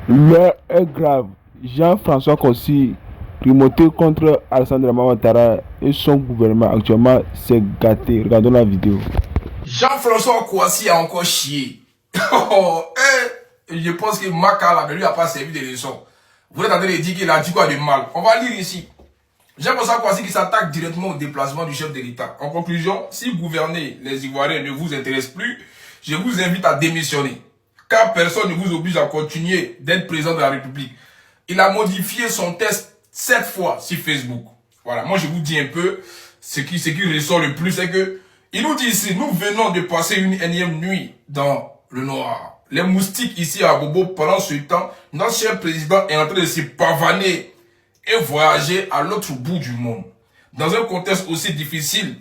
L'heure est grave. Jean-François Kossi, remonté contre Alassane Dramane Ouattara et son gouvernement actuellement s'est gâté. Regardons la vidéo. Jean-François Kouassi a encore chié. Je pense que Makala ne lui a pas servi de leçon. Vous êtes en train de dire qu'il a dit quoi de mal. On va lire ici. Jean-François Kouassi qui s'attaque directement au déplacement du chef de l'État. En conclusion, si gouverner les Ivoiriens ne vous intéresse plus, je vous invite à démissionner. Car personne ne vous oblige à continuer d'être président de la République. Il a modifié son texte 7 fois sur Facebook. Voilà, moi je vous dis un peu, ce qui ressort le plus, c'est que il nous dit ici, nous venons de passer une énième nuit dans le noir. Les moustiques ici à Bobo, pendant ce temps, notre cher président est en train de se pavaner et voyager à l'autre bout du monde. Dans un contexte aussi difficile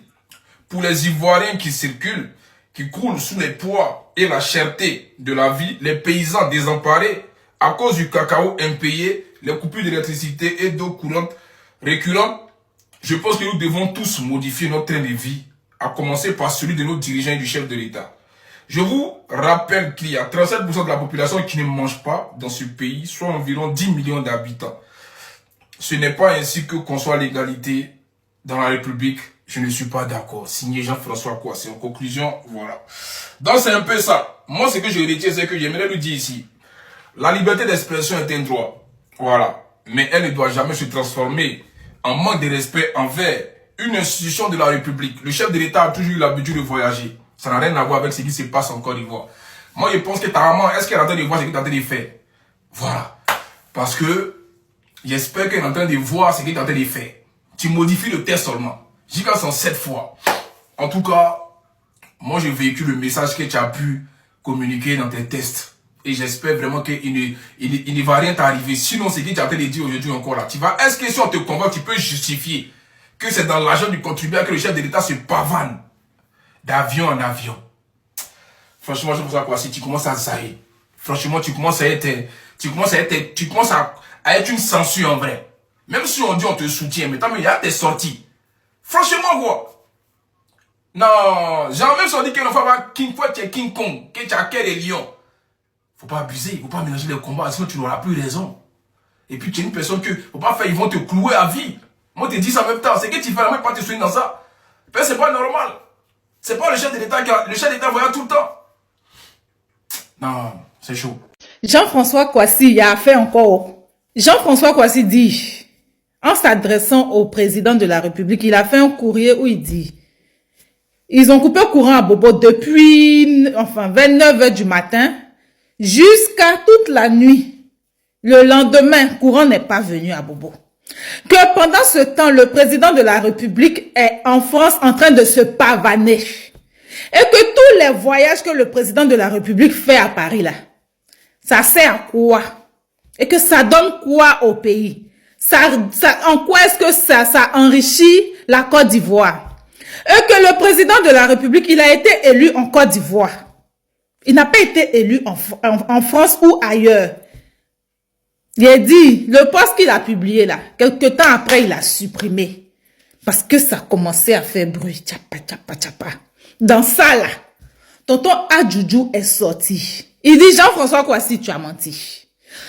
pour les Ivoiriens qui circulent, qui coulent sous les poids et la cherté de la vie, les paysans désemparés à cause du cacao impayé, les coupures d'électricité et d'eau courante récurrentes, je pense que nous devons tous modifier notre train de vie, à commencer par celui de nos dirigeants et du chef de l'État. Je vous rappelle qu'il y a 37% de la population qui ne mange pas dans ce pays, soit environ 10 millions d'habitants. Ce n'est pas ainsi que conçoit l'égalité dans la République. Je ne suis pas d'accord. Signé Jean-François Kouassi. En conclusion, voilà. Donc c'est un peu ça. Moi, ce que je retiens, c'est que j'aimerais lui dire ici, la liberté d'expression est un droit. Voilà. Mais elle ne doit jamais se transformer en manque de respect envers une institution de la République. Le chef de l'État a toujours eu l'habitude de voyager. Ça n'a rien à voir avec ce qui se passe en Côte d'Ivoire. Moi, je pense que ta maman, est-ce qu'elle est en train de voir ce qu'elle est en train de faire? Voilà. Parce que j'espère qu'elle est en train de voir ce qu'elle est en train de faire. Tu modifies le texte seulement. J'y casse en 7 fois. En tout cas, moi, je véhicule le message que tu as pu communiquer dans tes tests. Et j'espère vraiment qu'il ne va rien t'arriver. Sinon, ce que tu es en train de dire aujourd'hui encore là, tu vas, est-ce que si on te convoque, tu peux justifier que c'est dans l'argent du contribuable que le chef de l'État se pavane d'avion en avion? Franchement, je pense à quoi si tu commences à zaïr. Franchement, tu commences à être une censure en vrai. Même si on dit on te soutient, mais il y a tes sorties. Franchement, quoi. Non, j'ai même sorti que l'on va King Kong, que tu as des lions. Faut pas abuser, il faut pas mélanger les combats, sinon tu n'auras plus raison. Et puis tu es une personne que, faut pas faire, ils vont te clouer à vie. Moi, je te dis ça en même temps, c'est que tu fais la même pas te souvenir dans ça. Ben, c'est pas normal. C'est pas le chef de l'État le chef de l'État voyage tout le temps. Non, c'est chaud. Jean-François Kouassi a fait encore. Jean-François Kouassi dit, en s'adressant au président de la République, il a fait un courrier où il dit, ils ont coupé le courant à Bobo depuis, 29h du matin, jusqu'à toute la nuit. Le lendemain, courant n'est pas venu à Bobo. Que pendant ce temps, le président de la République est en France en train de se pavaner. Et que tous les voyages que le président de la République fait à Paris, là, ça sert à quoi? Et que ça donne quoi au pays? En quoi est-ce que ça enrichit la Côte d'Ivoire? Et que le président de la République, il a été élu en Côte d'Ivoire. Il n'a pas été élu en France ou ailleurs. Il a dit, le poste qu'il a publié là, quelques temps après, il a supprimé. Parce que ça commençait à faire bruit. Tchapa, tchapa, tchapa. Dans ça là, tonton Adjoujou est sorti. Il dit, Jean-François Kouassi, tu as menti.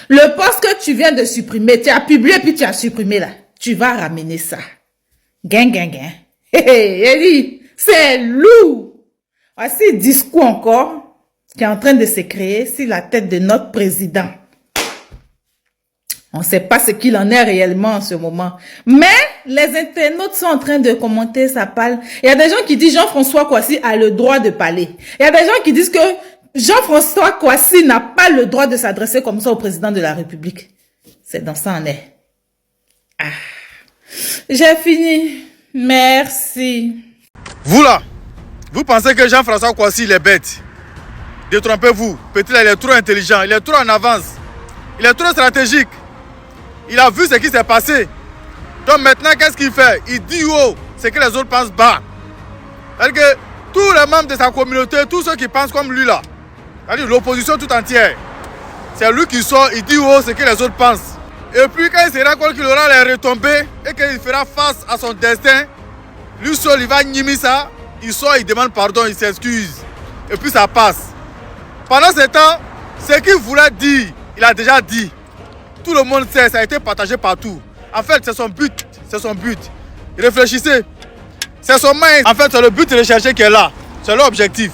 Le poste que tu viens de supprimer, tu as publié puis tu as supprimé là. Tu vas ramener ça. Gain, gain, gain. Il dit, c'est lourd. Voici le discours encore qui est en train de se créer sur la tête de notre président. On ne sait pas ce qu'il en est réellement en ce moment. Mais les internautes sont en train de commenter sa parle. Il y a des gens qui disent Jean-François Kouassi a le droit de parler. Il y a des gens qui disent que Jean-François Kouassi n'a pas le droit de s'adresser comme ça au président de la République. C'est dans ça on est. Ah. J'ai fini. Merci. Vous là, vous pensez que Jean-François Kouassi il est bête? Détrompez-vous. Peut-être il est trop intelligent, il est trop en avance. Il est trop stratégique. Il a vu ce qui s'est passé. Donc maintenant, qu'est-ce qu'il fait? Il dit haut ce que les autres pensent bas. C'est-à-dire que tous les membres de sa communauté, tous ceux qui pensent comme lui là, c'est-à-dire l'opposition tout entière, c'est lui qui sort, il dit haut ce que les autres pensent. Et puis quand il se rend compte qu'il aura les retombées et qu'il fera face à son destin, lui seul, il va nier ça, il sort, il demande pardon, il s'excuse. Et puis ça passe. Pendant ce temps, ce qu'il voulait dire, il a déjà dit. Tout le monde sait, ça a été partagé partout. En fait, c'est son but. C'est son but. Réfléchissez. C'est son main. En fait, c'est le but recherché qui est là. C'est l'objectif.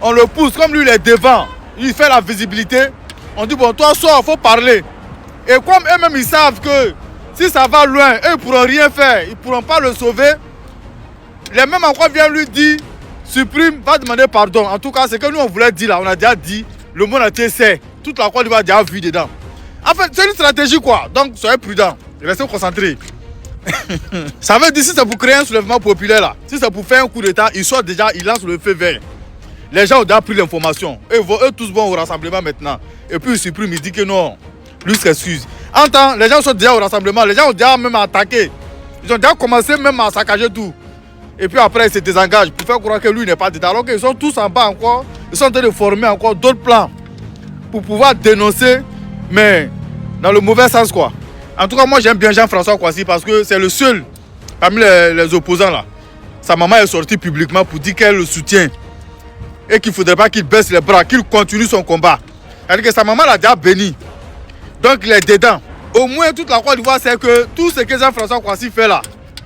On le pousse, comme lui, il est devant. Il fait la visibilité. On dit, bon, toi, sors, il faut parler. Et comme eux-mêmes, ils savent que si ça va loin, eux, ils ne pourront rien faire. Ils ne pourront pas le sauver. Les mêmes encore viennent lui dire, supprime, va demander pardon. En tout cas, c'est que nous, on voulait dire là. On a déjà dit, le monde entier sait. Toute la Côte d'Ivoire a déjà vu dedans. En fait, c'est une stratégie, quoi. Donc, soyez prudents. Restez concentrés. Ça veut dire, si c'est pour créer un soulèvement populaire, là, si c'est pour faire un coup d'état, ils sortent déjà, ils lancent le feu vert. Les gens ont déjà pris l'information. Eux tous vont au rassemblement maintenant. Et puis ils suppriment, ils disent que non, lui s'excuse. En temps, les gens sont déjà au rassemblement, les gens ont déjà même attaqué. Ils ont déjà commencé même à saccager tout. Et puis après, ils se désengagent pour faire croire que lui n'est pas dedans. Alors qu'ils sont tous en bas encore, ils sont en train de former encore d'autres plans pour pouvoir dénoncer, mais dans le mauvais sens, quoi. En tout cas, moi j'aime bien Jean-François Kouassi parce que c'est le seul parmi les opposants là. Sa maman est sortie publiquement pour dire qu'elle le soutient et qu'il ne faudrait pas qu'il baisse les bras, qu'il continue son combat. C'est-à-dire que sa maman l'a déjà béni. Donc il est dedans. Au moins toute la Côte d'Ivoire sait que tout ce que Jean-François Kouassi fait là,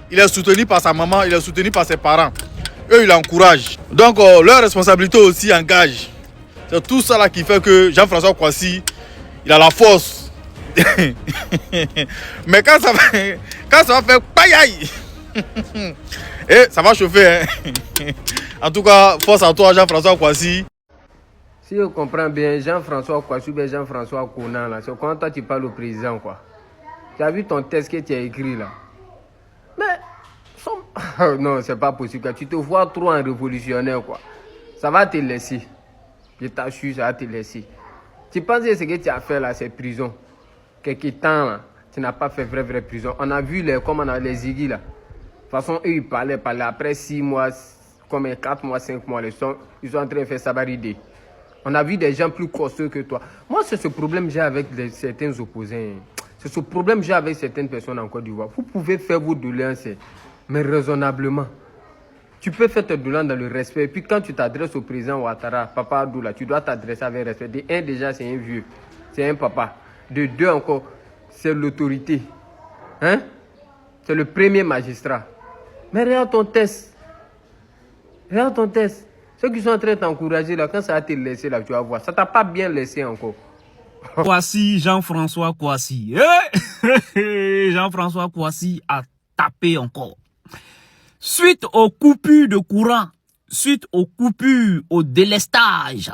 il est soutenu par sa maman, il est soutenu par ses parents. Eux, il encourage. Donc leur responsabilité aussi engage. C'est tout ça là qui fait que Jean-François Kouassi, il a la force. Mais quand ça va faire payaille, et ça va chauffer. Hein. En tout cas, force à toi, Jean-François Kouassi. Si je comprends bien, Jean-François Kouassi ou Jean-François Kounan, là, c'est quand toi tu parles au président, quoi. Tu as vu ton texte que tu as écrit là. Mais non, c'est pas possible. Tu te vois trop en révolutionnaire, quoi. Ça va te laisser. Je t'assure, ça va te laisser. Tu penses que ce que tu as fait là, c'est prison. Quelque temps là, tu n'as pas fait vraie prison. On a vu comme on a les Ziggy là. De toute façon, eux ils parlaient. Après 6 mois, comme 4 mois, 5 mois, ils sont en train de faire sabaride. On a vu des gens plus costauds que toi. Moi, c'est ce problème que j'ai avec certains opposants. C'est ce problème que j'ai avec certaines personnes en Côte d'Ivoire. Vous pouvez faire vos doléances, mais raisonnablement. Tu peux faire tes doléances dans le respect. Et puis quand tu t'adresses au président Ouattara, Papa Abdoula, tu dois t'adresser avec respect. De un, déjà, c'est un vieux. C'est un papa. De deux, encore, c'est l'autorité. Hein? C'est le premier magistrat. Mais regarde ton test. Regarde ton test. Ceux qui sont en train de t'encourager, là, quand ça va te laisser, là, tu vas voir. Ça t'a pas bien laissé encore. Kouassi, Jean-François Kouassi. Jean-François Kouassi a tapé encore. Suite aux coupures de courant, suite aux coupures, au délestage,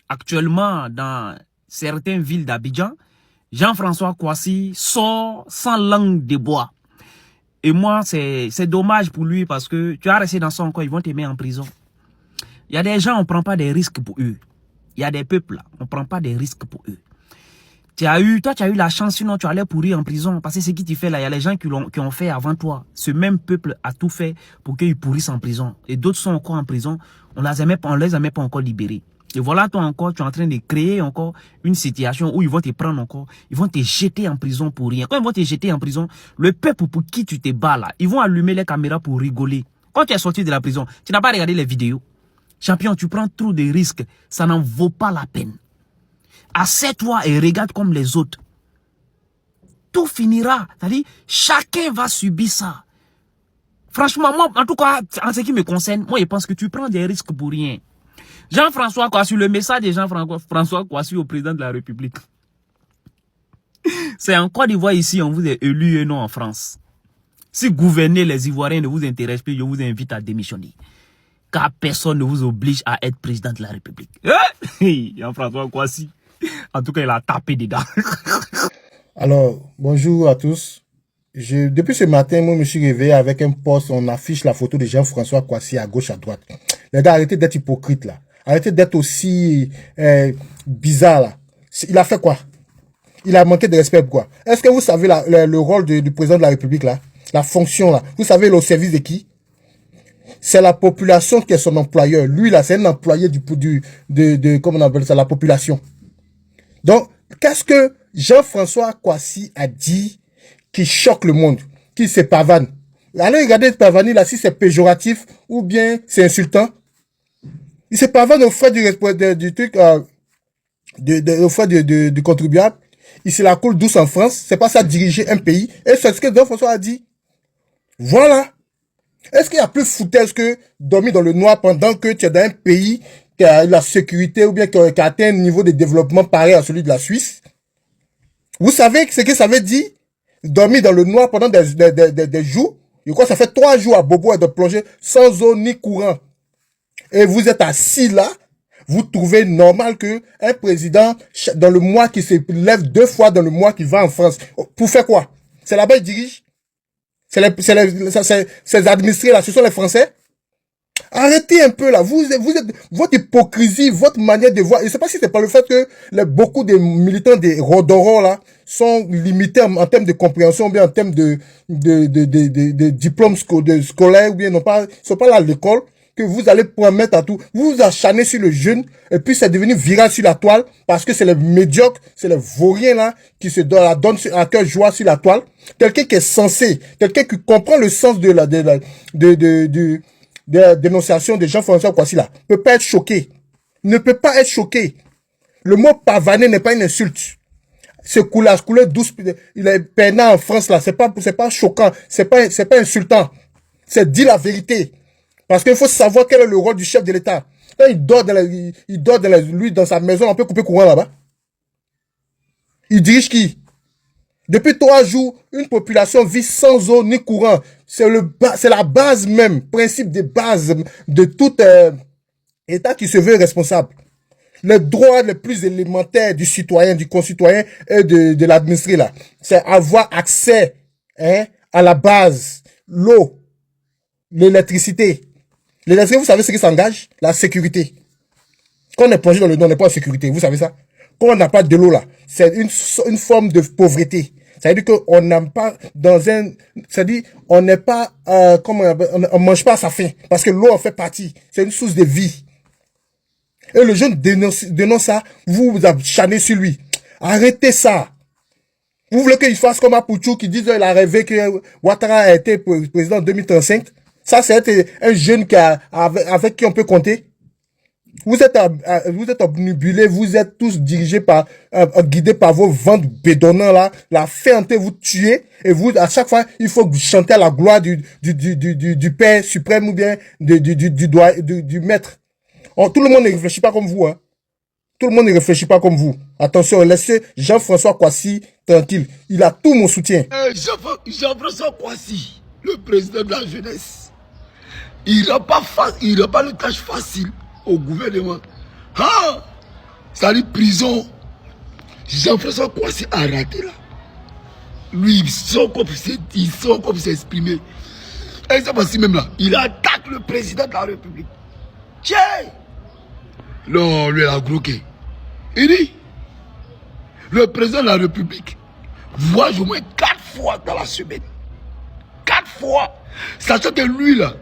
actuellement dans certaines villes d'Abidjan, Jean-François Kouassi sort sans langue de bois. Et moi, c'est dommage pour lui parce que tu vas rester dans son coin, ils vont te mettre en prison. Il y a des gens, on ne prend pas des risques pour eux. Il y a des peuples, là, on ne prend pas des risques pour eux. Toi, tu as eu la chance, sinon tu allais pourrir en prison. Parce que ce qui tu fais là, il y a les gens qui ont fait avant toi. Ce même peuple a tout fait pour qu'ils pourrissent en prison. Et d'autres sont encore en prison. On les a même pas encore libérés. Et voilà, toi encore, tu es en train de créer encore une situation où ils vont te prendre encore. Ils vont te jeter en prison pour rien. Quand ils vont te jeter en prison, le peuple pour qui tu te bats là, ils vont allumer les caméras pour rigoler. Quand tu es sorti de la prison, tu n'as pas regardé les vidéos. Champion, tu prends trop de risques. Ça n'en vaut pas la peine. Assieds-toi et regarde comme les autres. Tout finira. C'est-à-dire, chacun va subir ça. Franchement, moi, en tout cas, en ce qui me concerne, moi, je pense que tu prends des risques pour rien. Jean-François Kouassi, le message de Jean-François Kouassi au président de la République. C'est en Côte d'Ivoire ici, on vous est élu et non en France. Si gouverner les Ivoiriens ne vous intéresse plus, je vous invite à démissionner. Car personne ne vous oblige à être président de la République. Jean-François Kouassi. En tout cas, il a tapé dedans. Alors, bonjour à tous. Depuis ce matin, moi, je me suis réveillé avec un post, on affiche la photo de Jean-François Kouassi à gauche, à droite. Les gars, arrêtez d'être hypocrite là. Arrêtez d'être aussi bizarre là. Il a fait quoi? Il a manqué de respect quoi? Est-ce que vous savez le rôle du président de la République là? La fonction là? Vous savez le service de qui? C'est la population qui est son employeur. Lui là, c'est un employé comment on appelle ça, la population. Donc, qu'est-ce que Jean-François Kouassi a dit qui choque le monde, qui se pavane? Allez regarder pavaner là, si c'est péjoratif ou bien c'est insultant. Il se pavane au fait du truc, au frais du contribuable. Il se la coule douce en France. C'est pas ça diriger un pays. Et c'est ce que Jean-François a dit. Voilà. Est-ce qu'il y a plus foutaise que dormir dans le noir pendant que tu es dans un pays qui a la sécurité ou bien qui a atteint un niveau de développement pareil à celui de la Suisse? Vous savez ce que ça veut dire? Dormir dans le noir pendant des jours. Je crois que ça fait 3 jours à Bobo et de plonger sans eau ni courant. Et vous êtes assis là. Vous trouvez normal que un président, dans le mois qui se lève 2 fois dans le mois qui va en France, pour faire quoi? C'est là-bas il dirige? C'est les administrés là, ce sont les Français? Arrêtez un peu là, vous êtes, votre hypocrisie, votre manière de voir, je ne sais pas si c'est par le fait que beaucoup de militants des Rodoro là sont limités en termes de compréhension, ou bien en termes de diplômes scolaires, ou bien ils sont pas là à l'école, que vous allez mettre à tout, vous vous acharnez sur le jeune, et puis c'est devenu viral sur la toile, parce que c'est les médiocres, c'est les vauriens là, qui se donnent à cœur joie sur la toile. Quelqu'un qui est censé, quelqu'un qui comprend le sens de la dénonciation de Jean-François Kouassi là, peut pas être choqué. Ne peut pas être choqué. Le mot pavaner n'est pas une insulte. Ce couler douce, il est peinant en France là, c'est pas choquant, c'est pas insultant. C'est dire la vérité. Parce qu'il faut savoir quel est le rôle du chef de l'État. Quand il dort lui, dans sa maison, on peut couper courant là-bas. Il dirige qui? Depuis 3 jours, une population vit sans eau ni courant. C'est la base même, principe de base de tout État qui se veut responsable. Le droit le plus élémentaire du citoyen, du concitoyen et de l'administré là, c'est avoir accès à la base, l'eau, l'électricité. L'électricité, vous savez ce qui s'engage? La sécurité. Quand on est plongé dans le nord, on n'est pas en sécurité, vous savez ça? Quand on n'a pas de l'eau là, c'est une forme de pauvreté. Ça veut dire qu'on n'a pas on n'est pas, on mange pas à sa faim. Parce que l'eau en fait partie. C'est une source de vie. Et le jeune dénonce ça, vous acharnez sur lui. Arrêtez ça. Vous voulez qu'il fasse comme Apouchou qui dit qu'il a rêvé que Ouattara a été président en 2035? Ça, c'est un jeune avec qui on peut compter. Vous êtes obnubilés, vous êtes tous dirigés guidés par vos vents bédonnants là, la faim vous tuer, et vous, à chaque fois, il faut chanter à la gloire du Père suprême ou bien du Maître. Tout le monde ne réfléchit pas comme vous, hein. Tout le monde ne réfléchit pas comme vous. Attention, laissez Jean-François Kouassi tranquille. Il a tout mon soutien. Jean-François Kouassi, le président de la jeunesse, il n'a pas le tâche facile au gouvernement. Ah, ça dit prison. Jean-François Kouassi a raté là. Lui, il sort comme s'est exprimé. Et ça passe même là. Il attaque le président de la République. Tiens! Non, lui, il a bloqué. Il dit, le président de la République voyage au moins 4 fois dans la semaine. 4 fois. Sachant que lui, là,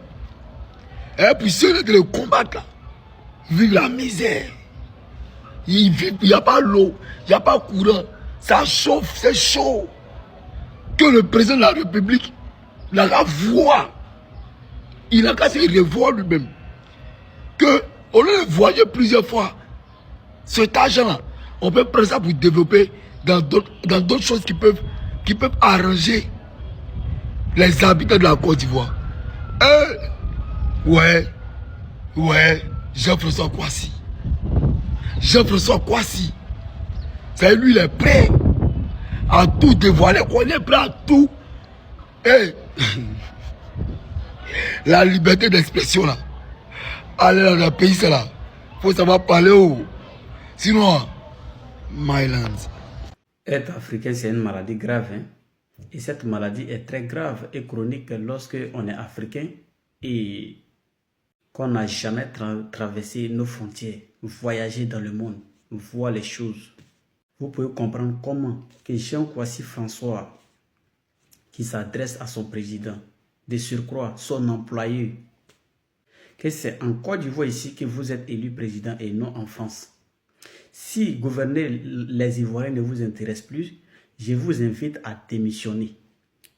et puis ceux qui le combattent, là, vivent la misère. Il n'y a pas l'eau, il n'y a pas courant. Ça chauffe, c'est chaud. Que le président de la République n'a qu'à voir. Il n'a qu'à se revoir lui-même. Que, on le voyait plusieurs fois. Cet argent-là, on peut prendre ça pour développer dans d'autres choses qui peuvent arranger les habitants de la Côte d'Ivoire. Ouais, Jean-François Kouassi. Jean-François Kouassi. C'est lui, il est prêt à tout dévoiler. On est prêt à tout. La liberté d'expression là. Allez dans le pays, c'est là. Faut savoir parler haut. Sinon, Myland. Être africain, c'est une maladie grave. Hein? Et cette maladie est très grave et chronique lorsque on est africain et qu'on n'a jamais traversé nos frontières, voyager dans le monde, voir les choses. Vous pouvez comprendre comment que Jean Kouassi François, qui s'adresse à son président, de surcroît son employé, que c'est en Côte d'Ivoire ici que vous êtes élu président et non en France. Si gouverner les Ivoiriens ne vous intéresse plus, je vous invite à démissionner.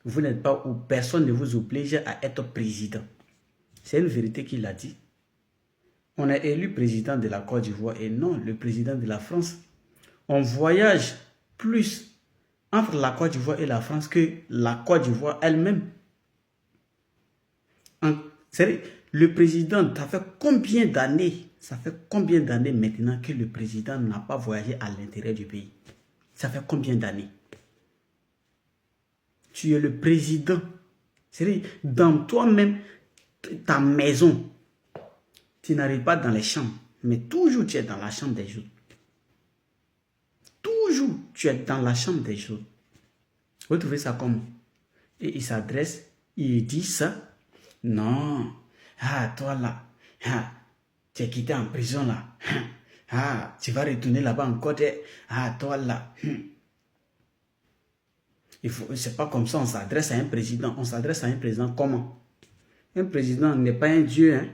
Vous n'êtes pas où personne ne vous oblige à être président. C'est une vérité qu'il a dit. On est élu président de la Côte d'Ivoire et non le président de la France. on voyage plus entre la Côte d'Ivoire et la France que la Côte d'Ivoire elle-même. Le président, ça fait combien d'années maintenant que le président n'a pas voyagé à l'intérieur du pays? Ça fait combien d'années? Tu es le président. C'est-à-dire, dans toi-même, ta maison, tu n'arrives pas dans les chambres, mais toujours tu es dans la chambre des autres. Toujours tu es dans la chambre des autres. Vous trouvez ça comment? Et il s'adresse, il dit ça. Non. Ah, toi là. Ah, tu es quitté en prison là. Ah, tu vas retourner là-bas encore. Ah, toi là. C'est pas comme ça, on s'adresse à un président. On s'adresse à un président comment? Un président n'est pas un dieu. Hein?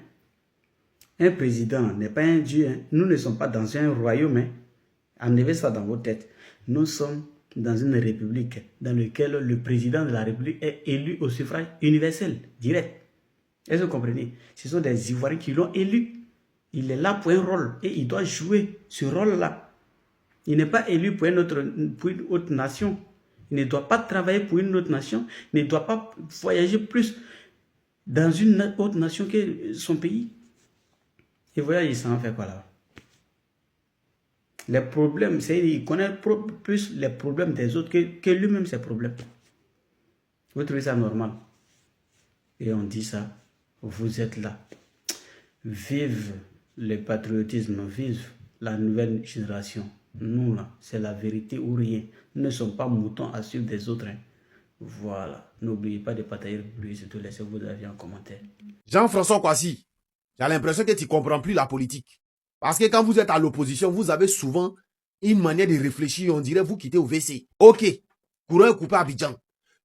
Un président n'est pas un dieu. Hein? Nous ne sommes pas dans un royaume. Hein? Enlevez ça dans vos têtes. Nous sommes dans une république dans laquelle le président de la république est élu au suffrage universel, direct. Est-ce que vous comprenez? Ce sont des Ivoiriens qui l'ont élu. Il est là pour un rôle et il doit jouer ce rôle-là. Il n'est pas élu pour une autre nation. Il ne doit pas travailler pour une autre nation. Il ne doit pas voyager plus dans une autre nation que son pays. Et voilà, il s'en fait quoi là? Les problèmes, c'est il connaît plus les problèmes des autres que lui-même ses problèmes. Vous trouvez ça normal? Et on dit ça, vous êtes là. Vive le patriotisme, vive la nouvelle génération. Nous là, c'est la vérité ou rien. Nous ne sommes pas moutons à suivre des autres. Hein. Voilà. N'oubliez pas de partager le bruit, surtout laissez vos avis en commentaire. Jean-François Kouassi, j'ai l'impression que tu ne comprends plus la politique. Parce que quand vous êtes à l'opposition, vous avez souvent une manière de réfléchir, on dirait vous quittez au WC. Ok, courant est coupé à Abidjan.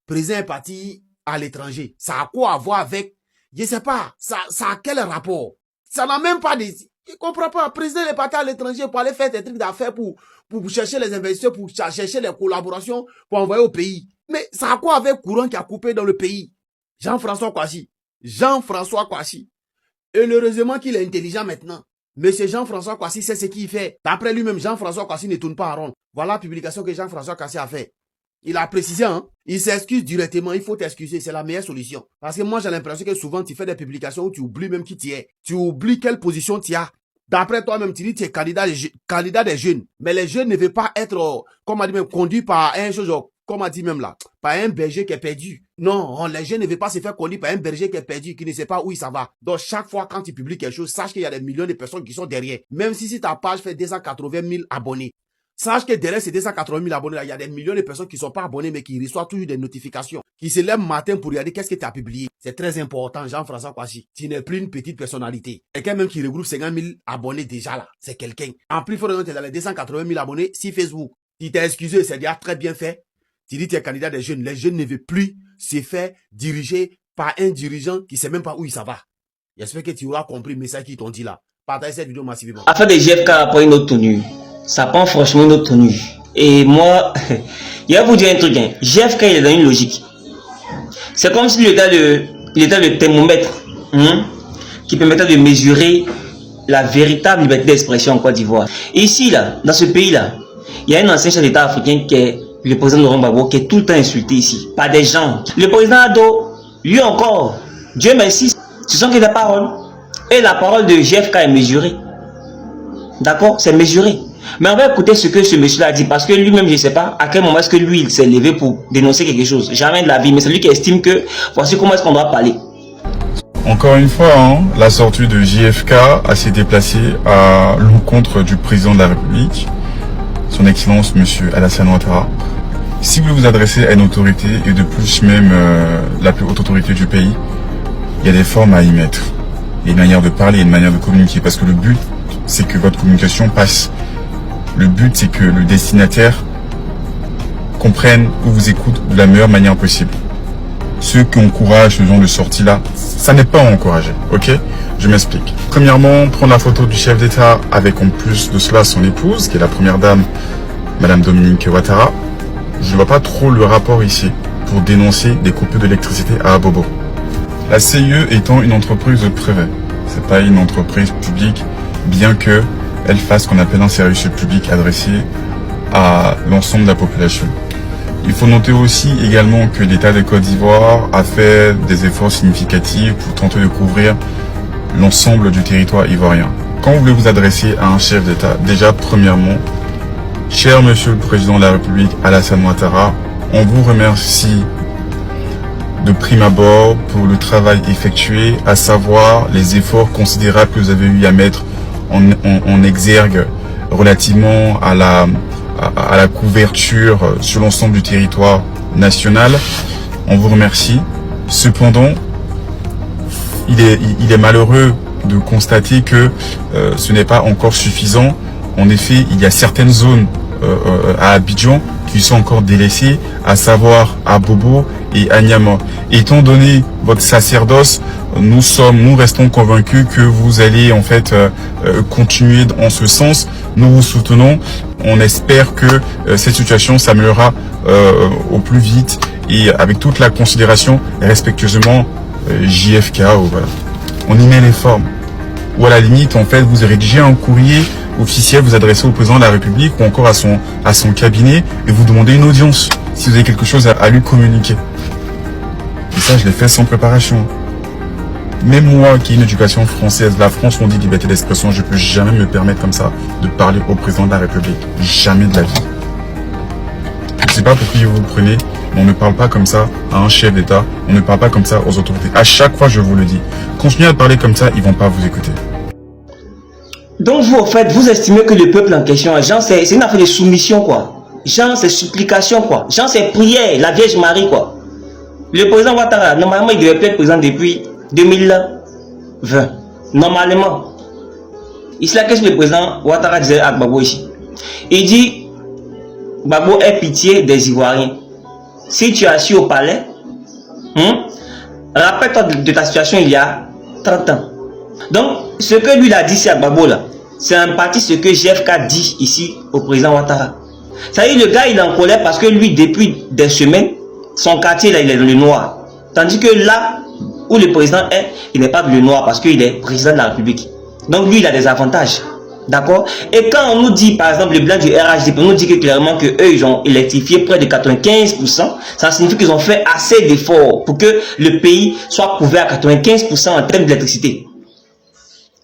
Président est parti à l'étranger. Ça a quoi à voir avec, je ne sais pas, ça a quel rapport? Ça n'a même pas de... Je ne comprends pas. Le président est parti à l'étranger pour aller faire des trucs d'affaires, pour chercher les investisseurs, pour chercher les collaborations, pour envoyer au pays. Mais ça a quoi avec courant qui a coupé dans le pays? Jean-François Kouassi. Jean-François Kouassi. Et heureusement qu'il est intelligent maintenant. Monsieur Jean-François Kouassi sait ce qu'il fait. D'après lui-même, Jean-François Kouassi ne tourne pas en rond. Voilà la publication que Jean-François Kouassi a fait. Il a précisé, hein. Il s'excuse directement. Il faut t'excuser. C'est la meilleure solution. Parce que moi, j'ai l'impression que souvent, tu fais des publications où tu oublies même qui tu es. Tu oublies quelle position tu as. D'après toi-même, tu dis que tu es candidat des jeunes. Mais les jeunes ne veulent pas être, comme on dit même, conduits par un chose, comme on dit même là, par un berger qui est perdu. Non, les jeunes ne veulent pas se faire conduire par un berger qui est perdu, qui ne sait pas où il s'en va. Donc, chaque fois quand tu publies quelque chose, sache qu'il y a des millions de personnes qui sont derrière. Même si ta page fait 280 000 abonnés. Sache que derrière ces 280 000 abonnés là, il y a des millions de personnes qui ne sont pas abonnées, mais qui reçoivent toujours des notifications. Qui se lèvent matin pour regarder qu'est-ce que tu as publié. C'est très important, Jean-François Kouassi. Tu n'es plus une petite personnalité. Quelqu'un même qui regroupe 50 000 abonnés déjà là, c'est quelqu'un. En plus, il faut regarder dans les 280 000 abonnés sur Facebook. Tu t'es excusé, c'est déjà très bien fait. Tu dis que tu es candidat des jeunes. Les jeunes ne veulent plus se faire diriger par un dirigeant qui ne sait même pas où il s'en va. J'espère que tu auras compris le message qu'ils t'ont dit là. Partage cette vidéo massivement. Affaire de JFK après une autre tenue. Ça prend franchement une autre tenue. Et moi, il va vous dire un truc. Hein. JFK, il est dans une logique. C'est comme si il était le thermomètre qui permettait de mesurer la véritable liberté d'expression en Côte d'Ivoire. Ici, là, dans ce pays-là, il y a un ancien chef d'État africain qui est le président Laurent Gbagbo, qui est tout le temps insulté ici par des gens. Le président Ado, lui encore, Dieu merci, ce sont que des paroles. Et la parole de JFK est mesurée. D'accord? C'est mesuré. Mais on va écouter ce que ce monsieur a dit, parce que lui-même, je ne sais pas à quel moment est-ce que lui, il s'est levé pour dénoncer quelque chose. Jamais de la vie, mais c'est lui qui estime que voici comment est-ce qu'on doit parler. Encore une fois, hein, la sortie de JFK a s'est déplacée à l'encontre du président de la République, son excellence monsieur Alassane Ouattara. Si vous vous adressez à une autorité, et de plus même la plus haute autorité du pays, il y a des formes à y mettre. Il y a une manière de parler, une manière de communiquer, parce que le but, c'est que votre communication passe. Le but, c'est que le destinataire comprenne ou vous écoute de la meilleure manière possible. Ceux qui encouragent ce genre de sortie-là, ça n'est pas encouragé, ok? Je m'explique. Premièrement, prendre la photo du chef d'État avec en plus de cela son épouse, qui est la première dame, Madame Dominique Ouattara. Je ne vois pas trop le rapport ici pour dénoncer des coupures d'électricité à Abobo. La CIE étant une entreprise privée, c'est pas une entreprise publique, bien que elle fasse ce qu'on appelle un service public adressé à l'ensemble de la population. Il faut noter aussi également que l'État de Côte d'Ivoire a fait des efforts significatifs pour tenter de couvrir l'ensemble du territoire ivoirien. Quand vous voulez vous adresser à un chef d'État, déjà premièrement, cher Monsieur le Président de la République Alassane Ouattara, on vous remercie de prime abord pour le travail effectué, à savoir les efforts considérables que vous avez eu à mettre en exergue relativement à la couverture sur l'ensemble du territoire national. On vous remercie. Cependant, il est malheureux de constater que ce n'est pas encore suffisant. En effet, il y a certaines zones à Abidjan qui sont encore délaissées, à savoir à Bobo et à Niamey. Étant donné votre sacerdoce, nous restons convaincus que vous allez en fait continuer en ce sens. Nous vous soutenons. On espère que cette situation s'améliorera au plus vite et avec toute la considération respectueusement JFK. Voilà. On y met les formes. Ou à la limite, en fait, vous rédigez un courrier officiel, vous adressez au président de la République ou encore à son cabinet et vous demandez une audience si vous avez quelque chose à lui communiquer. Et ça, je l'ai fait sans préparation. Même moi qui ai une éducation française, la France, on dit liberté d'expression, je peux jamais me permettre comme ça de parler au président de la République. Jamais de la vie. Je ne sais pas pour qui vous vous prenez, mais on ne parle pas comme ça à un chef d'État, on ne parle pas comme ça aux autorités. À chaque fois, je vous le dis. Continuez à parler comme ça, ils ne vont pas vous écouter. Donc vous, en fait, vous estimez que le peuple en question, genre, c'est une affaire de soumission, quoi. Genre, c'est supplication, quoi. Genre, c'est prière, la Vierge Marie, quoi. Le président Ouattara, normalement, il devait être président depuis 2020. Normalement. Ici, la question du président Ouattara disait à Gbagbo ici. Il dit, Gbagbo, aie pitié des Ivoiriens. Si tu es assis au palais, rappelle-toi de ta situation il y a 30 ans. Donc, ce que lui a dit ici à Gbagbo, là, c'est en partie ce que JFK dit ici au président Ouattara. Ça veut dire, le gars, il est en colère parce que lui, depuis des semaines, son quartier, là, il est dans le noir. Tandis que là où le président est, il n'est pas dans le noir parce qu'il est président de la République. Donc, lui, il a des avantages. D'accord? Et quand on nous dit, par exemple, le bilan du RHDP, on nous dit que clairement qu'eux, ils ont électrifié près de 95%, ça signifie qu'ils ont fait assez d'efforts pour que le pays soit couvert à 95% en termes d'électricité.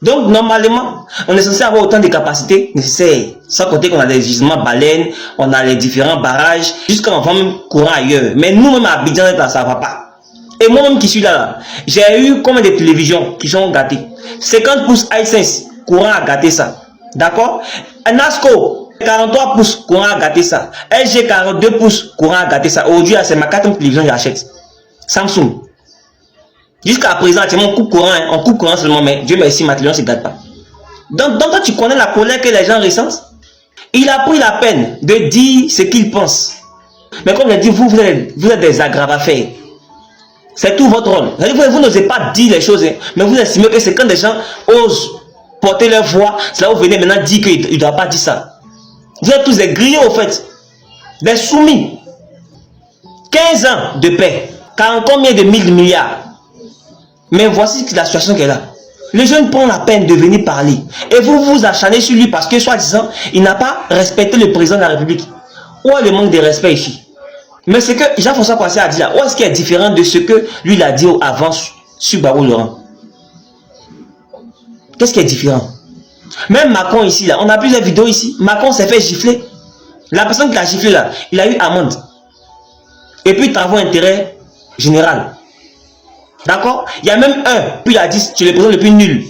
Donc, normalement, on est censé avoir autant de capacités nécessaires. Sans compter qu'on a des gisements baleines, on a les différents barrages, jusqu'à on vend même courant ailleurs. Mais nous-mêmes à Abidjan, ça ne va pas. Et moi-même qui suis là, j'ai eu combien de télévisions qui sont gâtées? 50 pouces iSense, courant a gâté ça. D'accord? NASCO, 43 pouces, courant a gâté ça. LG, 42 pouces, courant a gâté ça. Aujourd'hui, c'est ma 4e télévision que j'achète. Samsung. Jusqu'à présent, on coupe courant seulement, mais Dieu merci, ma télévision ne se gâte pas. Donc, toi, tu connais la colère que les gens ressentent. Il a pris la peine de dire ce qu'il pense. Mais comme je l'ai dit, vous êtes des aggraves à faire. C'est tout votre rôle. Vous n'osez pas dire les choses, mais vous estimez que c'est quand des gens osent porter leur voix, c'est là où vous venez maintenant dire qu'il ne doit pas dire ça. Vous êtes tous des griots, au fait. Des soumis. 15 ans de paix. 40 combien de milliards. Mais voici la situation qu'elle a. Les jeunes prennent la peine de venir parler. Et vous vous acharnez sur lui parce que, soi-disant, il n'a pas respecté le président de la République. Où est le manque de respect ici? Mais c'est que Jean-François Kouassi a dit là, où est-ce qu'il est différent de ce que lui il a dit avant sur Gbagbo Laurent? Qu'est-ce qui est différent? Même Macron ici, là, on a plusieurs vidéos ici. Macron s'est fait gifler. La personne qui l'a giflé là, il a eu amende. Et puis travaux intérêt général. D'accord? Il y a même un, puis il a dit, tu es le président le plus nul.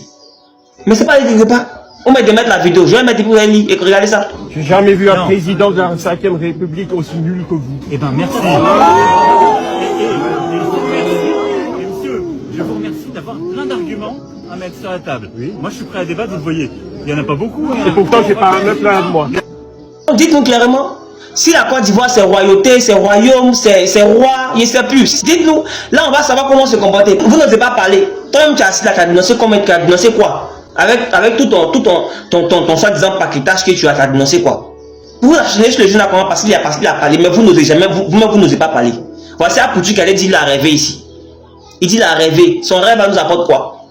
Mais c'est pas quelque part. On va mettre la vidéo, je vais mettre pour Eli et regardez ça. J'ai jamais vu un président de la 5e République aussi nul que vous. Eh ben merci. Et monsieur, je vous remercie d'avoir plein d'arguments à mettre sur la table. Oui. Moi je suis prêt à débattre, vous le voyez. Il n'y en a pas beaucoup. Et pourtant j'ai pas un plein de moi. Dites-nous clairement, si la Côte d'Ivoire c'est royauté, c'est royaume, c'est roi, il ne sait plus. Dites-nous, là on va savoir comment se comporter. Vous n'osez pas parler. Toi-même tu as assis là, tu as dénoncé comment, tu as dénoncé quoi? Avec tout ton soi-disant paquetage que tu as dénoncé quoi. Vous achetez sur le jeune comment parce qu'il a parlé, mais vous n'osez jamais, vous-même vous n'osez pas parler. Voici un Poutu qui allait dire il a rêvé ici. Il dit il a rêvé. Son rêve va nous apporter quoi?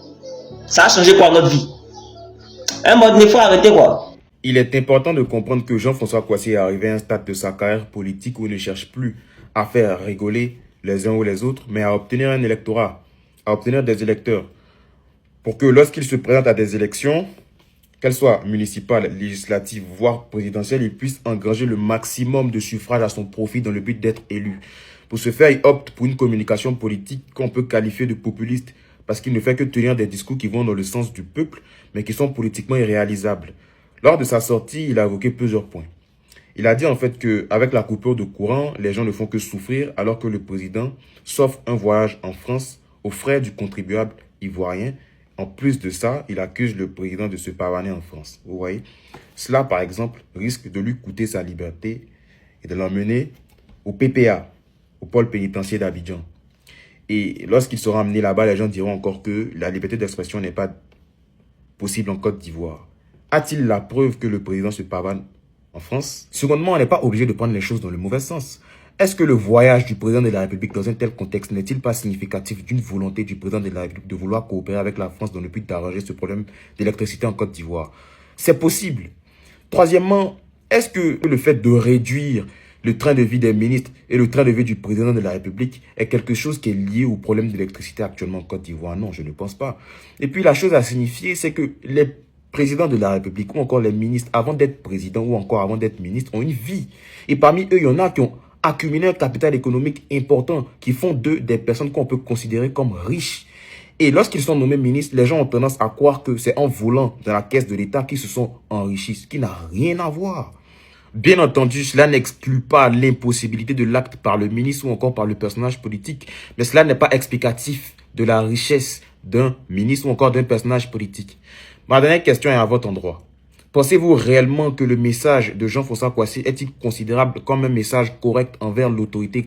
Ça a changé quoi notre vie? Un mode, il faut arrêter quoi. Il est important de comprendre que Jean-François Kouassi est arrivé à un stade de sa carrière politique où il ne cherche plus à faire rigoler les uns ou les autres, mais à obtenir un électorat, à obtenir des électeurs, pour que lorsqu'il se présente à des élections, qu'elles soient municipales, législatives, voire présidentielles, il puisse engranger le maximum de suffrages à son profit dans le but d'être élu. Pour ce faire, il opte pour une communication politique qu'on peut qualifier de populiste, parce qu'il ne fait que tenir des discours qui vont dans le sens du peuple, mais qui sont politiquement irréalisables. Lors de sa sortie, il a évoqué plusieurs points. Il a dit en fait qu'avec la coupure de courant, les gens ne font que souffrir, alors que le président s'offre un voyage en France aux frais du contribuable ivoirien. En plus de ça, il accuse le président de se pavaner en France. Vous voyez, cela par exemple risque de lui coûter sa liberté et de l'emmener au PPA, au pôle pénitentiaire d'Abidjan. Et lorsqu'il sera amené là-bas, les gens diront encore que la liberté d'expression n'est pas possible en Côte d'Ivoire. A-t-il la preuve que le président se pavane en France? Secondement, on n'est pas obligé de prendre les choses dans le mauvais sens. Est-ce que le voyage du président de la République dans un tel contexte n'est-il pas significatif d'une volonté du président de la République de vouloir coopérer avec la France dans le but d'arranger ce problème d'électricité en Côte d'Ivoire? C'est possible. Troisièmement, est-ce que le fait de réduire le train de vie des ministres et le train de vie du président de la République est quelque chose qui est lié au problème d'électricité actuellement en Côte d'Ivoire? Non, je ne pense pas. Et puis la chose à signifier, c'est que les présidents de la République ou encore les ministres, avant d'être président ou encore avant d'être ministre, ont une vie. Et parmi eux, il y en a qui ont accumulé un capital économique important, qui font d'eux des personnes qu'on peut considérer comme riches. Et lorsqu'ils sont nommés ministres, les gens ont tendance à croire que c'est en volant dans la caisse de l'État qu'ils se sont enrichis, ce qui n'a rien à voir. Bien entendu, cela n'exclut pas l'impossibilité de l'acte par le ministre ou encore par le personnage politique, mais cela n'est pas explicatif de la richesse d'un ministre ou encore d'un personnage politique. Ma dernière question est à votre endroit. Pensez-vous réellement que le message de Jean-François Kouassi est-il considérable comme un message correct envers l'autorité